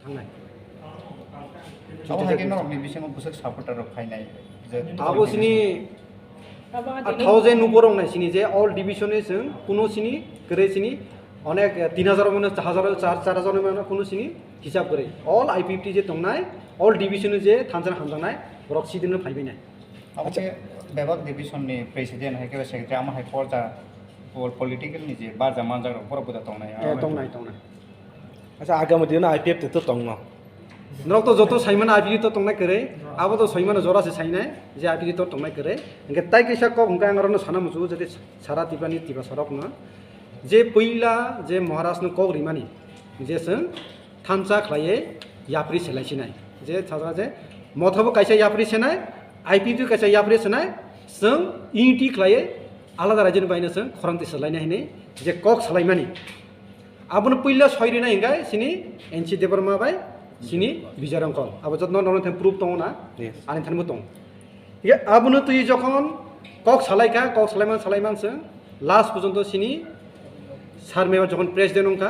थांनाय हायके नरकनि बिसङाव बुसक सापर्टार फायनाय आबो सिनि 1000 ऊपर रंनाय सिनि जे ऑल डिविजन जों कुनो सिनि करे सिनि अनेक 3000 माने 4000 माने कुनो सिनि हिसाब करे ऑल IPFT जे तंनाय ऑल डिविजन जे थानजन हामजानाय रक सिदिनो फायबैनाय अच्छा बेबाक डिविजन नि प्रेसिडेंट हायके सेक्रेटारि आमा हाय फरजा पॉलिटिकल नि जे बाजा मानजा फरबुदा तंनाय तंनाय अच्छा आगामी दिन IPFT तो तंगनो नरक तो जतो साइमन IPFT तो तंनाय करे आबो तो साइमन जरा से साइनाय जे IPFT तो तंनाय करे इनके ताइ कैसा को हुंका अंगरनो साना मुसु जति सारा तिबानि तिबा सरक न जे पहिला जे महाराष्ट्र को रिमानि जे जों थानसा खलाये याप्रि सेलायसिनाय जे थाजा जे मथबो कैसा याप्रि सेनाय IPFT कैसा याप्रि सेनाय जों इनिटि खलाये आलादा राज्यनि बायनो जों खरांति सलायनाय ने जे कक सलायमानि आबोनो पहिला सयरिना हिंगाय सिनि एनसि देबरमा बाय सिनि बिजारंकल आबो जत नन थें प्रूफ दङ ना आनि थानबो दं ये आबोनो तुइ जखन कक सलायका कक सलायमान जों लास्ट पर्यन्त सिनि सार मेवा जखन प्रेसिडेंट अंका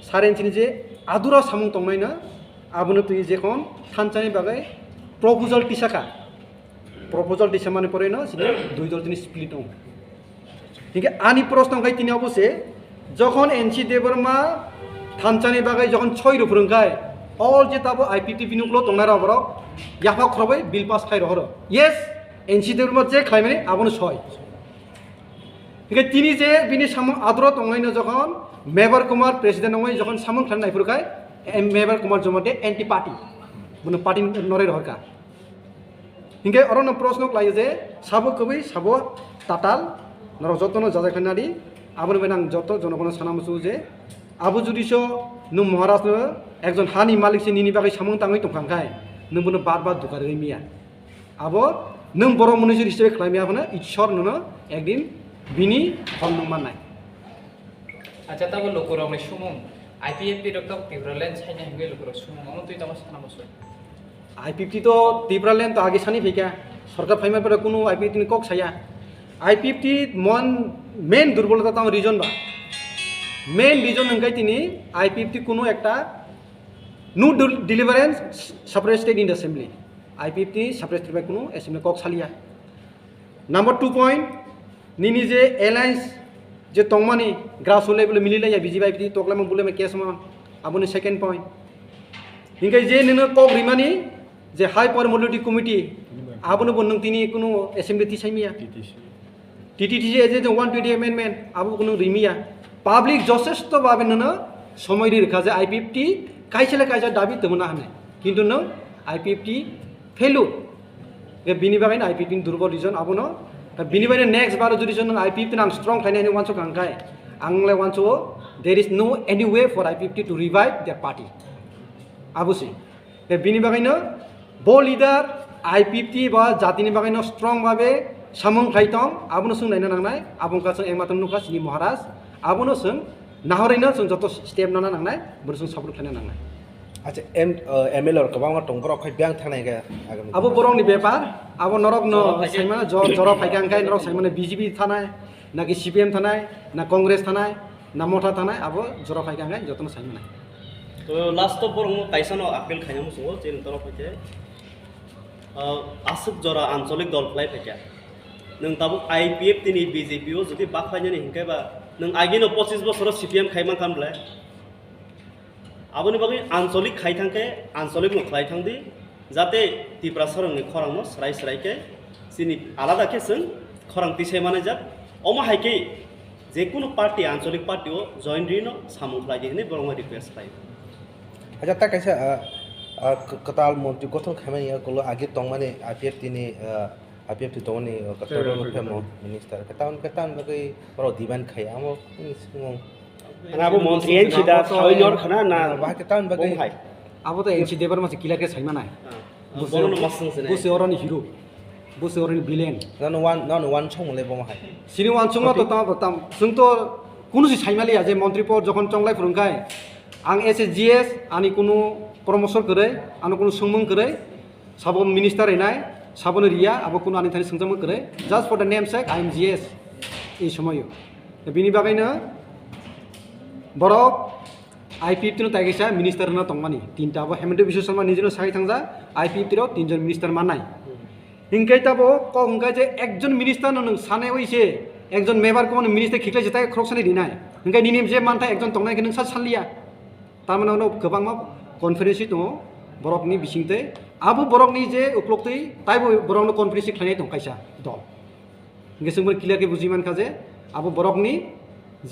सार एनसिनि जे आदुरा सामुं तंनायना आबोनो तुइ जेखन थानसानि बागै प्रपोजल टिसा माने परेनो सिनि दुइ दल दिनि स्प्लिट दं हिंगे आनि प्रश्न गाय तिनि अबसे जखन एनसि देबरमा थानसानि बागै जखन छय रुफुरंखाय ऑल जे ताबो IPFT बिनुक्लो तंनाय रावरक याफा खरबै बिल पास खाय रहर यस एनसि देबरमा जे खायमाने आबोनो छय हिंगे तिनि जे बिनि सामुं आदुरा तंनायनो जखन मेबर कुमार प्रेसिडेंट नङै जखन सामुं खालामनाय फुरखाय मेबर कुमार जमते एंटी पार्टी बुनो पार्टी नरे रहरका हिंगे अरन प्रश्न लायो जे साबो कबै साबो ताताल नर जतनो जाजायखानादि आबोनो बेनां जत जनगण सानामुसु जे आबो जुदिसो नों महाराष्ट्र एकजन हानि मालिक से निनि बागै सामुं ताङै तंखांखाय नों बुनो बार दुगारै मिया आबो नों बर' मनुष्य हिसाबै खालामिया बनो ईश्वर ननो एकदिन बिनि फल नों माननाय अच्छा तब लोकरक ने सुमुं IPFT रक तब तिब्रालैंड साइने हंगे लोकरक सुमुं अमन तुइ तमा सानामुसु IPFT तो तिब्रालैंड तो आगे सानि फैका सरकार फाइमा पर कुनु IPFT नि कक साया IPFT मन मेन दुर्बलता ताम रीजन बा मेन रीजन नंगाय तिनि IPFT कुनु एकटा नो डिलीवरेंस separated in the assembly IPFT separated by कुनु असेंबली कक सालिया नंबर 2 पॉइंट निनि जे एलायंस जे तंगमानि ग्रास लेवल मिलिलाया बिजिबा IPFT तकलाम बुले में केस मा आबोनि सेकेंड पॉइंट हिंगे जे ननो कक रिमानि जे हाई पावर मोबिलिटी कमिटी आबोनो बन तिनि कुनु असेंबली ति साइमिया TTT जे 120 अमेंडमेंट आबो कुनु रिमिया पब्लिक जसेस्ट बाबे ननो समय रेखा जे IPFT काइसेले काइजा दाबि तमना हने किन्तु न IPFT फेलु बे बिनि बागैनो IPFT दुर्बल रीजन आबोनो बिनि बागै नेक्स्ट बार जुदि जों IPFT नां स्ट्रंग खायनायनि वान्स कांखाय आंलाय वान्स there is no any way for IPFT to revive their party आबुसि बे बिनि बागैनो बो लीडर IPFT बा जातिनि बागैनो स्ट्रंग बाबे सामुं खायतम आबोनो जों नायनो नांनाय आबुंका जों एकमात्र नुखा सिनि महाराज आबोनो जों नाहरैनो जों जत स्टेप नाना नांनाय बोर जों सापर्ट खायनो नांनाय अच्छा ML और कबांगा टंगरो खै ब्यांग थानाय गा आगामी आबो बरंनि बेपार आबो नरक न साइमाना जरा फाइगांखाय नरक साइमाना BJP थानाय ना कि CPM थानाय ना कांग्रेस थानाय ना मथा थानाय आबो जरा फाइगांखाय जतनो साइमाना तो लास्ट तो बरं काइसानो आपेल खायनामु सो जे नतरो फैके आसुक जरा आंचलिक दल फ्लाय फैके नों ताबो IPFT नि BJP ओ जुदि बाखायनानि हिंखायबा नों आगिनो 25 बोसोर CPM खायमान खामब्ला आबोनि बागै आंचलिक खायथांके आंचलिक न खायथांदि जाते तिब्रा सरंनि खरांनो सराय सिनि आलादा केसों खरां तिसे माने जा अमा हायके जेकुनु पार्टी आंचलिक पार्टी ओ जॉइन रिनो सामुं खायदि ने बरंगा रिक्वेस्ट खाय अच्छा ता कैसे कताल मंत्री गठन खामानि कलो आगे तंगमाने IPFT तंगनि कताल फेमो मिनिस्टर कतान बगै पर दिबान खाय आमो आबो मंत्री एनसिदा सावइनर खना ना बा कतान बगै आबो तो एनसि देबर मासे किलाके साइमानाय बोनो मसंसने बुसे अरनि हिरो बुसे अरनि विलेन नानो वन छमले बमहाय सिनि वान छंग तो तम जों तो कुनु सि साइमालिया जे मंत्री पद जखन चंगलाय फुरंखाय आं SSGS आनि कुनु प्रमोशन करे आनो कुनु सोंमों करे साबो मिनिस्टार हैनाय साबोनो रिया आबो कुनु आनि थानि सोंजों करे just for the name sake I M GS ई समय बिनि बागैनो बरफ IPFT no taigisa minister na tongmani tinta abo Hemant Biswa Sarma nijino sahi thangja IPFT ro tinjon minister manai hinkai tabo ko hingkai je ekjon minister no nung sane oise ekjon member ko minister khiklai jetai khroksani dinai hinkai ninim je mantai ekjon tongnai ke nung sa sanlia tamana no gobang ma conference to borok ni bisingte abo borok ni je uplokti taibo borok no conference khlai tong kaisa dol hinkai sungmor clear ke bujiman khaje abo borok ni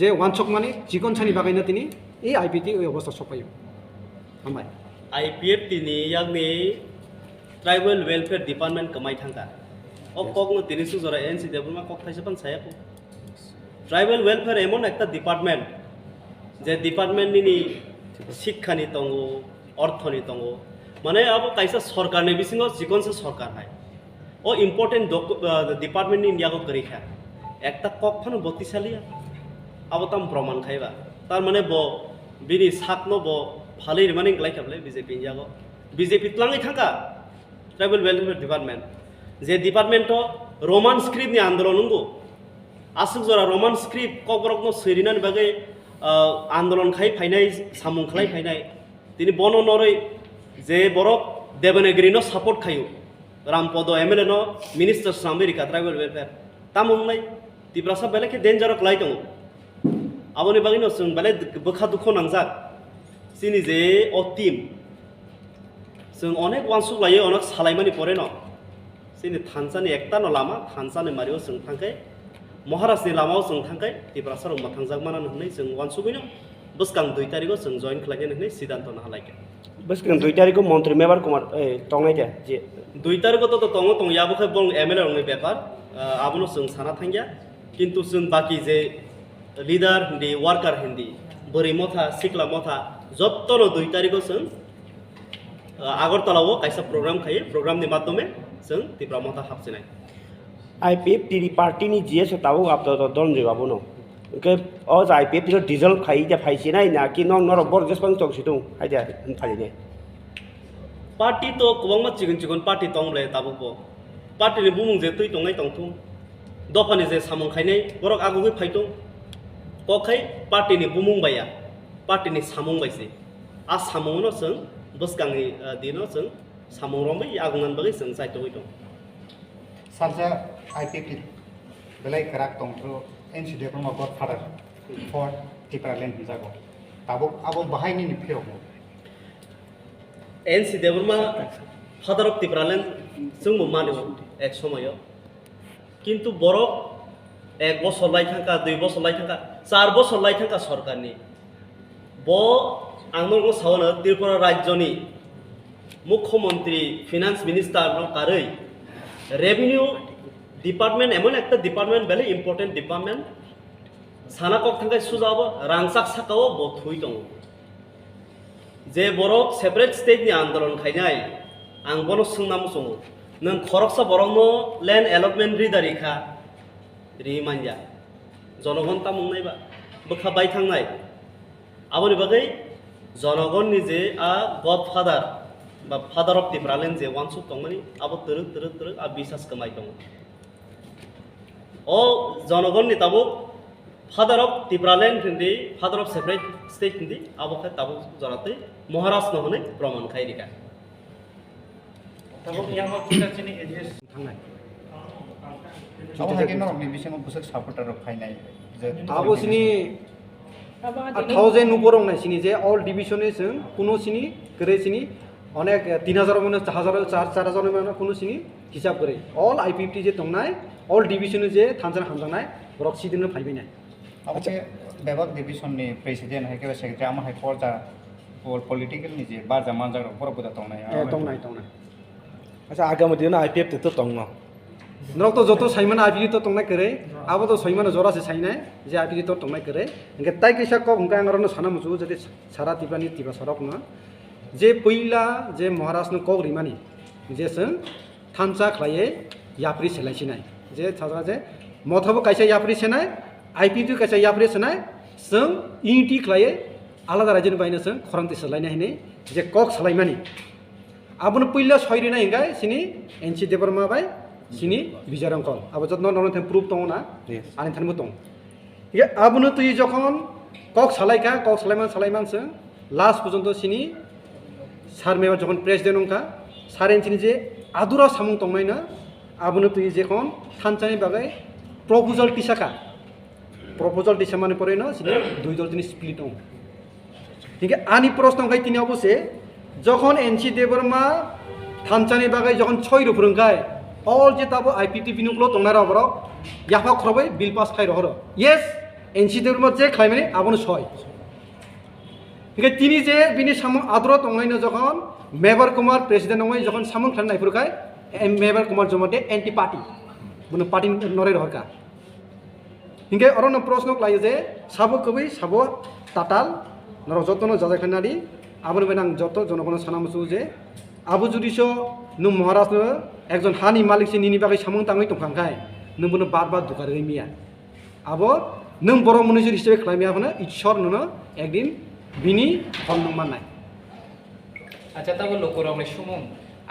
যে ওয়ানচক মানে চিকন ছানি বাগাইনা তিনি এই আইপিটি ওই অবস্থা সপাইও আমায় IPFT ni yang ni tribal welfare department kamai thangka kok no tini su jora NC development kok thaise pan saya ko tribal welfare emon ekta department je department ni শিক্ষা ni tongo ortho ni tongo mane abo kaisa sarkar ni bisingo jikon se sarkar hai o important department ni yago kari kha ekta kok phano bottisalia আবতাম প্রমাণ খাইবা তার মানে ব বিনি সাকনো ব ভালোই মানে গলাই খাবলে বিজেপি যাগো বিজেপি তলাঙে থাকা ট্রাইবাল ওয়েলফেয়ার ডিপার্টমেন্ট যে ডিপার্টমেন্ট রোমান স্ক্রিপ্ট নি আন্দোলন নঙ্গো আসুক জরা রোমান স্ক্রিপ্ট কবরকনো সৈরিনান বাগে আন্দোলন খাই ফাইনাই সামুং খাই ফাইনাই তিনি বন নরই যে বরক দেবনাগরিনো সাপোর্ট খাইও রামপদ এমএলএ নো মিনিস্টার আমেরিকা ট্রাইবাল ওয়েলফেয়ার তামুংলাই তিব্রাসা বেলেকে ডেঞ্জারক লাই দङ aboni bagino sung bale bokha dukho nangjak sini je o team sung onek wansuk laye onek salaimani pore no sini thansani ekta no lama thansani mario sung thangkai Maharashtra lama sung thangkai tibrasar ma thangjak manan hnei sung wansugino buskang 2 tarikgo sung join khlage hnei siddhanto na halaike buskang 2 tarikgo মন্ত্রী Mebar Kumar tongai ja je 2 tarikgo to tongo tong yabo khe bong MLA rongni ব্যাপার abono sung sana thangya কিন্তু sung baki je leader হিন্দি worker হিন্দি বরিমথা সিকলামথা যত্তনো 2 তারিখও जों আগরতলাও কাইসা প্রোগ্রাম খাই প্রোগ্রামनि মাধ্যমে जों তিপ্রামথা হাবছিনাই IPFT পার্টিনি জিএস তাও আপতো দন যে বাবুনো কে ও IPFT র ডিজেল খাই যা ফাইছিনাই না কি নং নর বর জেসপাং চং সিতুং হাইদা ফালিনে পার্টি তো কবংমা চিকন চিকন পার্টি তংলে তাবুবো পার্টিनि বুমুং যে তুই তংনাই তংথুম দফানি যে সামং খাইনাই বরক আগুগै ফাইতং কখাই পার্টিনি বুমুং বায়া পার্টিনি সামং বাইছে आ सामोनो जों बसगांनि दिनो जों सामोरंबो आगुनान बागै जों साइटोय दं सारजा IPFT बेलाय कराक दंथ्रो एनसि डेभलपमेन्ट गड फादार फर टिप्रालेन्ड जागो ताबो आबो बाहायनि फेरो एनसि डेभलपमेन्ट फादार अफ टिप्रालेन्ड जों मानो एक समय किन्तु बरक 1 বছর লাই থাকা 2 বছর লাই থাকা 4 বছর লাই থাকা সরকারনি ব आंनो सावनो त्रिपुरा राज्यनि मुख्यमंत्री फिनान्स मिनिस्टार कारै रेभिनिउ डिपार्टमेंट एमन एक डिपार्टमेंट बेले इम्पोर्टेंट डिपार्टमेंट साना कक थांगाय सुजाबो रांसाक साकाओ बथुइ दङ जे बरक सेपारेट स्टेट नि आंदोलन खायनाय आं बनो सोंनामो सङो नों खरकसा बरकनो लैंड अलटमेंट रिदारिखा रिमानया जनगण तामुंनायबा बोखा बाय थांनाय आबोनि बागै जनगणनि जे गड फादार बा फादार अफ टिप्रालेन्ड जे वानसुक दंमानि आबो तरक तरक तरक आ बिसास कमाय दं ओ जनगणनि ताबो फादार अफ टिप्रालेन्ड हिंदी फादार अफ सेपारेट स्टेट हिंदी आबो खाय ताबो जनाते महाराष्ट्र हने प्रमाण खायरिका ताबो यामा किसाचिनि एड्रेस थांनाय आबो हागिनो रकनि बिसिङाव बुसक सापर्टार फाइनाय जे आबो सिनि 1000 नुबरं नाय सिनि जे ऑल डिविजन जों कुनो सिनि करे सिनि अनेक 3000 माने 4000 माने कुनो सिनि हिसाब करे ऑल IPFT जे तंनाय ऑल डिविजन जे थानजन हामजानाय रक्सि दिनो फाइबैनाय आबो बेबाक डिविजन नि प्रेसिडेंट हाय के सेक्रेटारि आमा हाय फरजा पॉलिटिकल नि जे बारजा मानजा बरबुदा तंनाय तंनाय अच्छा आगामी दिन IPFT तो तंग नरक तो जतो साइमान IPFT तो तंनाय करे आबो तो सैमान जरा से साइनाय जे IPFT तो तंनाय करे इनके ताइ कैसा क उनका अंगरनो साना मुजु जति सारा तिब्रानि तिबा सरक न जे पहिला जे महाराष्ट्र क रिमानि जे जों थानसा खलाये याप्रि सेलायसिनाय जे थाजा जे मथबो कैसा याप्रि सेनाय IPFT कैसा याप्रि सेनाय जों इनिटि खलाये आलादा राज्यनि बायनो जों खरांति सलायनाय ने जे कक सलायमानि आबोनो पहिला सयरिना हिंगाय सिनि एनसि देबरमा बाय सिनि बिजारंकल अब जत नन नन प्रूफ दङ ना आनि थानबो दङ ये आबोनो तुइ जखन कक सलायका कक सलायमान जों লাস্ট পর্যন্ত চিনি সার মেবার যখন প্রেসিডেন্ট অংকা সারেন চিনি যে আদুরা সামুং তংনাই না আবনো তুই যেখন থানচানি বাগাই প্রপোজাল টিসাকা প্রপোজাল টিসা মানে পরে না চিনি দুই দল তিনি স্প্লিট হন ঠিক আনি প্রশ্ন অংকাই তিনি অবশ্যই যখন এনসি দেববর্মা থানচানি বাগাই যখন 6 রুফরংকায় অল যে তাবো আইপিটি বিনুকলো তংনার অবরক ইয়াফা খরবাই বিল পাস খাই রহর ইয়েস এনসি দেববর্মা যে খাইমানি আবনো 6 ঠিক তিনি যে বিনি সামং আদর তংনাইনো যখন মেবার কুমার প্রেসিডেন্ট নয় যখন সামং খান নাইফুরকায় মেবার কুমার জমাতে এন্টি পার্টি মানে পার্টি নরে রহকা হিংকে অরণ্য প্রশ্ন লাগে যে সাবো কবি সাবো তাতাল নর যতন যাজাখানারি আবন বেনাং যত জনগণ সানামসু যে আবু জুডিস নু মহারাষ্ট্র একজন হানি মালিক সে নিনি বাকি সামং তাঙই তংখাंखाय नों बनो बार दुकार मिया आबो नों बर' मनुष्य हिसाबै खालामिया हनो ঈশ্বর नोनो एकदिन बिनि फल नों माननाय আচ্ছা তাবো লোকরং নি সুমুং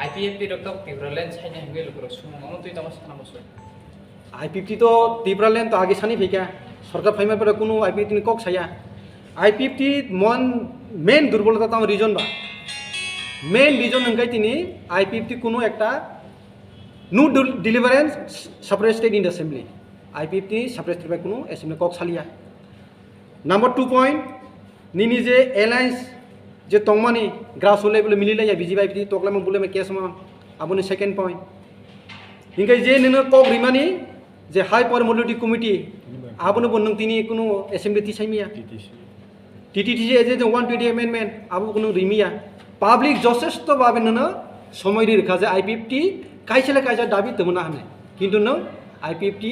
আইপিএফটি রক্তক তীব্রল্যান্ড ছাইনা হিগে লোকরং সুমুং আমন তুই তামা সানামসু আইপিএফটি তো তীব্রল্যান্ড তো আগে সানি ফেকা সরকার ফাইমার পরে কোনো আইপিএফটি কক ছায়া আইপিএফটি মন মেন দুর্বলতা তাম রিজন বা মেন রিজন হংকাই তিনি আইপিএফটি কোনো একটা no deliverance separate state in the assembly IPFT separate state बाय कोनो असेंबली कक सालिया नंबर 2 पॉइंट निनी जे एलायंस जे तंगमानी ग्रास लेवल मिलिलाया बीजेपी आईपीएफटी तकलाम बुले में केस मान आबोनि सेकेंड पॉइंट हिंगे जे नों कक रिमानी जे हाई पावर मोबिलिटी कमिटी आबोनो बन तिनी कोनो असेंबली तिसाइमिया टीटीटी जे 120 अमेंडमेंट आबो कोनो रिमिया पाब्लिक जसेस्ट बाबे नों समय रेखा जे आईपीएफटी कायसेले कायजा दाबि तमना हने किन्तु नों आईपीएफटी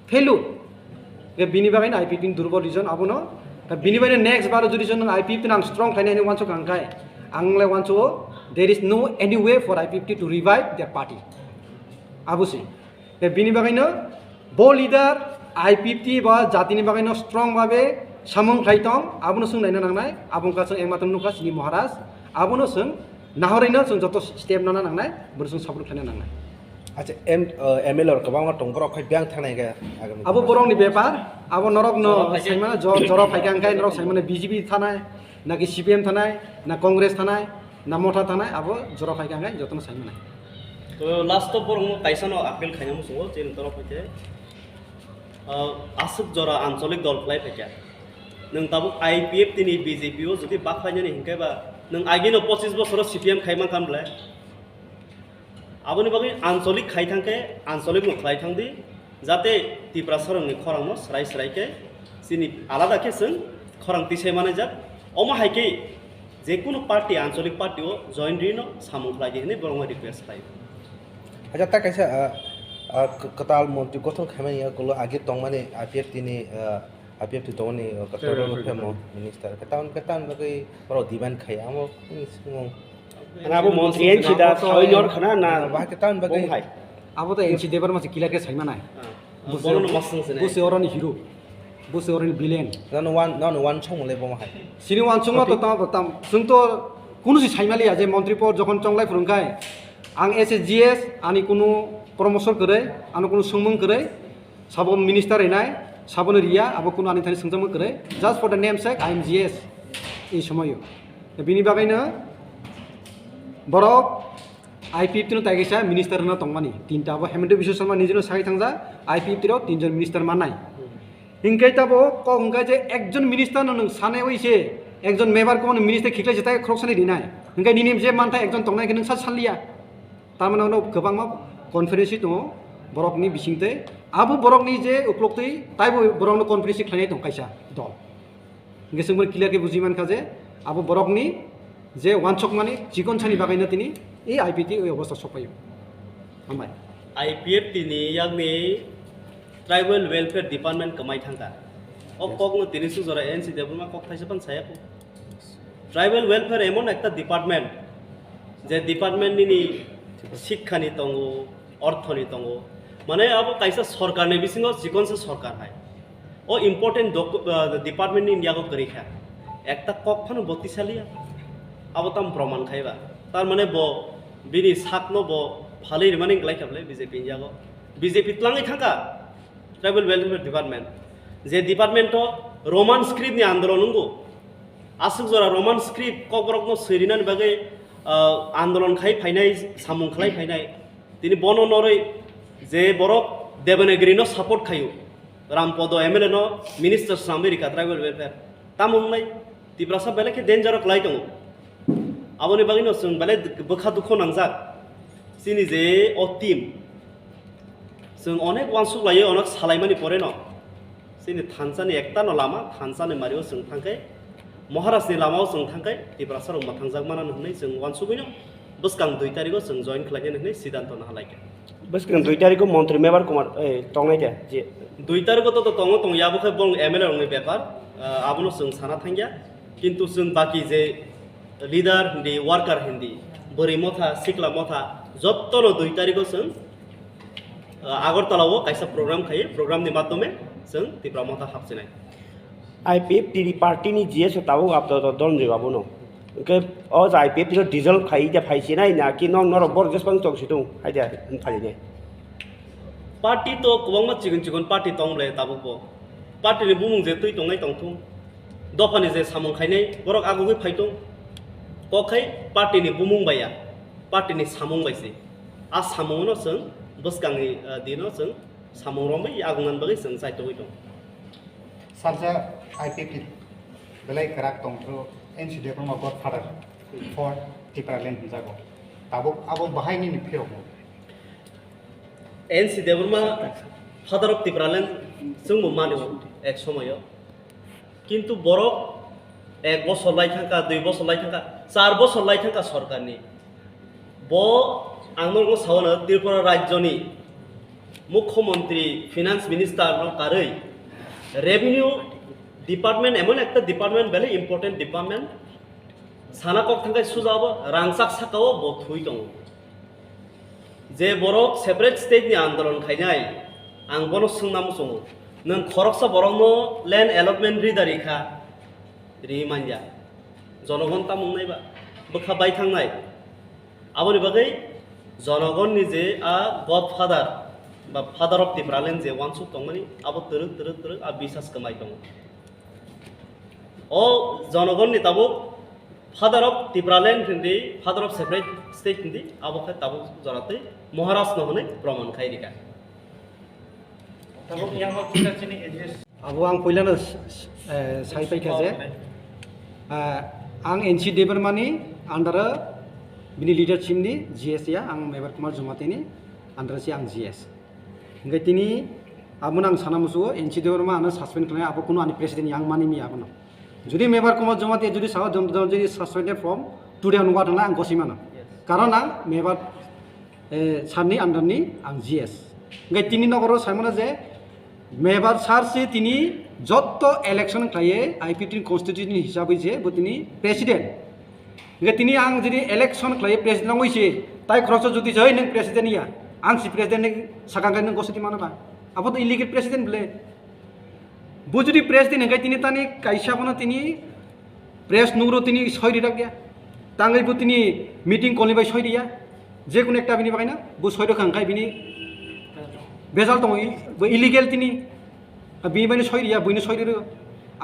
फेलु बिनि बागैनो आईपीएफटी दुर्बल रिजन आबोनो दा बिनि बागैनो नेक्स्ट बार जुदि जों आईपीएफटी आं स्ट्रं खायनायनि वान्स खांखाय आंलाय वान्स there is no any way for IPFT to revive their party आबुसि बिनि बागैनो ब लिडार आईपीएफटी बा जातिनि बागैनो स्ट्रं भाबे सामं खायतं आबोनो जों नायनो नांनाय आबुंका जों एकमात्र नुखा सिनि महाराज आबोनो जों नाहरैनो जों जत स्टेप नाना नांनाय बोर जों सापर्ट खायनो नांनाय अच्छा एमएलए और कबांग टंगर खै ब्यां थानाय गा आबो बरंनि बेपार आबो नरक न साइमाना जरा फाइगांखाय नरक साइमाना बीजेपी थानाय ना कि सीपीएम थानाय ना कांग्रेस थानाय ना मथा थानाय आबो जरा फाइगांखाय जतन साइमाना तो लास्ट बरं काइसानो आपेल खायनो मुसो जेन तरफ फैते आसुक जरा आंचलिक दल फ्लाइ फैया नों ताबो आईपीएफ तिनि बीजेपी ओ जुदि बाखायनानै हिंखायबा नों आगिनो 25 बोसोर सीपीएम खायमान खामब्ला आबोनि बागै आंचलिक खायथांके आंचलिक खायथांदि जाते तिप्रा सरंनि खरांनो स्राय स्रायके सिनि आलादा केसों खरां तिसे माने जा अमा हायके जेकुनु पार्टी आंचलिक पार्टी ओ जॉइन रिनो सामु खायदि हने बरंग रिक्वेस्ट खाय अच्छा ता कैसा कताल मंत्री गथन खामानिया गलो आगे तंग माने आईपीएफटी तंगनि कताल फेमो मिनिस्टार कतान बागै बरो दिबान खाय आमो Abu montrian sida sawai nyor khana na बाहाके तान बागै hai आबो त एनसी देबर मासे किला के साइमानाय बरनो मसं से बुसे अरनि हिरो बुसे अरनि विलेन नानो वान सं ले बम हाय सिनि वान सं त तम जों त कुनु सि साइमालिया जे मन्त्री पद जखन चंगलाय फुरंखाय आं एसएसजीएस आनि कुनु प्रमोशन करे आनि कुनु संमं करे साबो मिनिस्टार हैनाय साबोनो रिया आबो कुनु आनि थानि संजम करे just for the name sake I am GS ए समय बिनि बागैनो बरक आईपीएफटी नो ताइगैसा मिनिस्टार न तंगमानि तीनटा बो हेमन्त बिश्व शर्मा निजनो साइ थांजा आईपीएफटी रो तीनजन मिनिस्टार माननाय हिंकाय ताबो क हुंका जे एकजन मिनिस्टार न साने ओइसे एकजन मेम्बार को मिनिस्टार खिखलाय जताय ख्रकसानि दिनाय हिंकाय निनि जे मानथा एकजन तंगनाय के नों सालिया तारमाने उनाव गोबां मा कनफारेन्स दङ बरकनि बिसिंते आबो बरकनि जे उपलक्तै ताइबो बरकनो कनफारेन्स खालायनाय दं कायसा दल गेसंबो क्लियर के बुजिमान खाजे आबो बरकनि जे वानचक माने चिकन सानि बागैनो तिनि ए आईपीएफटी ओइ अवस्था सफायो हामबाय आईपीएफटी नि यागनि ट्राइबल वेलफेयर डिपार्टमेंट कमाय थांगा ओ कगनो तिनि सुजरा एनसी देबमा कक थाइसेबान सायापो ट्राइबल वेलफेयर एमन एकटा डिपार्टमेंट जे डिपार्टमेंट नि शिक्षानि दंगो अर्थनि दंगो माने अब काइसा सरकारनि बिसिङाव चिकन से सरकार हाय ओ इम्पोर्टेन्ट डिपार्टमेंट नि यागो करिखा एकटा कक फानो बतिसालिया अब तम प्रमाण खाइबा तार माने ब बिनि साकनो ब फालै माने ग्लाइखाबले बीजेपी यागो बीजेपी तलाङै थांगा ट्राइबल वेलफेयर डिपार्टमेंट जे डिपार्टमेंट रोमान स्क्रिप्ट नि आन्दोलन नंगो asuk jora roman script koborok no serinan bagai আন্দোলন খাই ফাইনাই সামুং খাই ফাইনাই তিনি বন নরই যে বরক দেবনাগিরি ন সাপোর্ট খাইও রামপদ এমএলএ ন মিনিস্টার আমেরিকা ট্রাইবেল ওয়েলফেয়ার তামুংলাই তিব্রাসা বেলেকে ডেঞ্জারক লাই দङ আবনি বাগি ন जों বেলে বখা দুখ নাংজাক সিনি যে অ টিম जों অনেক ওয়ানসুক লাইयो অনেক সালাইমানি পরে ন সিনি থানসানি একটা ন লামা থানসানি মারিও जों थांखाय महाराष्ट्रनि लामायाव जों थांखाय तिब्रासा रंमा थांजाक माना होननाय जों वानसुगैनो बसकां 2 तारिखआव जों जइन खालायनो होननाय सिद्धांत नालायके बसकां 2 तारिखआव मन्त्री मेम्बार कुमार तंनाय दे जे 2 तारिखआव तो तंग तंग याबोखै बं एमएलए रंनि बेपार आबनो जों साना थांगिया किन्तु जों बाकी जे लिडार हिन्दी वार्कार हिन्दी बोरैमथा सिक्लामथा जत्तनो 2 तारिखआव जों आगरतलाव कायसा प्रग्राम खायो प्रग्रामनि माध्यमे जों तिब्रामथा हाबसिनाय IPF टीडी पार्टी नि जीएस ताबो आप तो दन जे बाबू नो के अज IPF जो डिजल खाई जे फाइसे नाय ना कि नंग नर बर जस पंग तोंग सितुं हाइजा फालि दे पार्टी तो गोबां चिकन चिकन पार्टी तंले ताबो पार्टी नि बुमुं जे तै तंनाय तंथुं दफानि जे सामुं खायनाय बरक आगुगै फाइतुं कखै पार्टी नि बुमुं बाया पार्टी नि सामुं बायसै आ सामुं न जों बसकांनि दिनो जों सामुं रंबै आगुंगान बागै जों साइतोय दं Sharjah IPP belai kerak tongtro NCD from a godfather for Tipramotha jago tabuk abo bahai ni pheo NC Debbarma father of Tipraland जों मानियो एक समय किन्तु बरक 1 बছর लाइथांका 2 बছर लाइथांका 4 बছर लाइथांका सरकारनि ब आंनो सावनो त्रिपुरा राज्यनि मुख्यमंत्री फाइनान्स मिनिस्टार न कारै रेवेन्यू डिपार्टमेंट एमन एक डिपार्टमेंट बेले इम्पोर्टेंट डिपार्टमेंट साना कक थांखाय सुजाब रांसाक साकाव बथुइ दङ जे बरक सेपारेट स्टेट नि आंदोलन खायनाय आं बनो सोंनामु सङो नों खरकसा बरकनो लैंड अलटमेंट रिदारिखा रिमानया जनगण तामुंनायबा बखा बाय थांनाय आबनि बागै जनगण नि जे आ गडफादार बा फादर अफ तिब्रालेण्ड जे वानसु तंमानि आबो तरक तरक तरक आ बिसास कमाय दङ ओ जनगण नि ताबो फादर अफ तिब्रालेण्ड हिन्दी फादर अफ सेपारेट स्टेट हिन्दी आबो खाय ताबो जराते महाराष्ट्र होने प्रमाण खायरिका ताबो यांगो किटाचिनि एड्रेस आबो आं पहिलानो साइपायखा जे आं एनसी देबरमानि आन्डार बिनि लिडारशिपनि जीएस या आं मेबर कुमार जमातेनि आन्डार से आं जीएस ओंखाय तिनि आबो आं सानामुसु एनसी देबरमा आनो सासपेन्ड खालामनाय आबो कुनु आनि प्रेसिडेन्ट आं मानिमि आबो जुदि मेबर कुमार जमाते जुदि साहा जुदि सासपेन्डेड फ्रम टुडे अनवार्ड होनना आं गसिमानो कारण आं मेबर सारनि आन्डारनि आं जीएस ओंखाय तिनि नगराव सायमोना जे मेबर सार से तिनि जत्त इलेक्शन खालायो आईपीटी कन्स्टिट्यूशन हिसाबै जे बो तिनि प्रेसिडेन्ट ओंखाय तिनि आं जुदि इलेक्शन खालायो प्रेसिडेन्ट नांगौसै ताइ खरस जुदि जै नों प्रेसिडेन्ट या आं सि प्रेसिडेन्ट सागांगाय नों गसति मानोबा आबो तो इलिगेल प्रेसिडेन्ट ब्ले बो जुदि प्रेसिडेन्ट ओंखाय तिनि तानि कायसाबोनो तिनि प्रेस नुरो तिनि सयरि राखया तांगैबो तिनि मीटिंग कलनिबाय सयरिया जेकुनु एकटा बिनि बागायना बो सयरखा ओंखाय बिनि बेजाल दङ बो इलिगेल तिनि बिनिबायनो सयरिया बयनो सयरिरो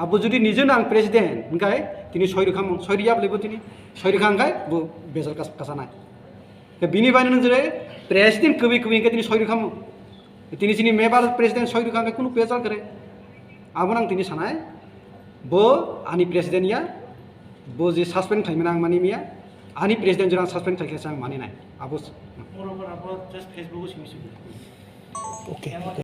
आबो जुदि निजेनो आं प्रेसिडेन्ट ओंखाय तिनि सयरखाम सयरिया ब्लेबो तिनि सयरखा ओंखाय बो बेजाल कासानाय बिनिबायनो नों जेरै प्रेसिडेन्ट कबि कबि ओंखाय तिनि सयरखाम तिनि जिनि मेबर प्रेसिडेन्ट सयरखा ओंखाय कुनु बेजाल करे आबो आं तिनि सानाय बो आनि प्रेसिडेन्ट या बो जे सासपेन्ड खालामना आं मानि मिया आनि प्रेसिडेन्ट जरा सासपेन्ड खालामनायसो आं मानिनाय आबो ओके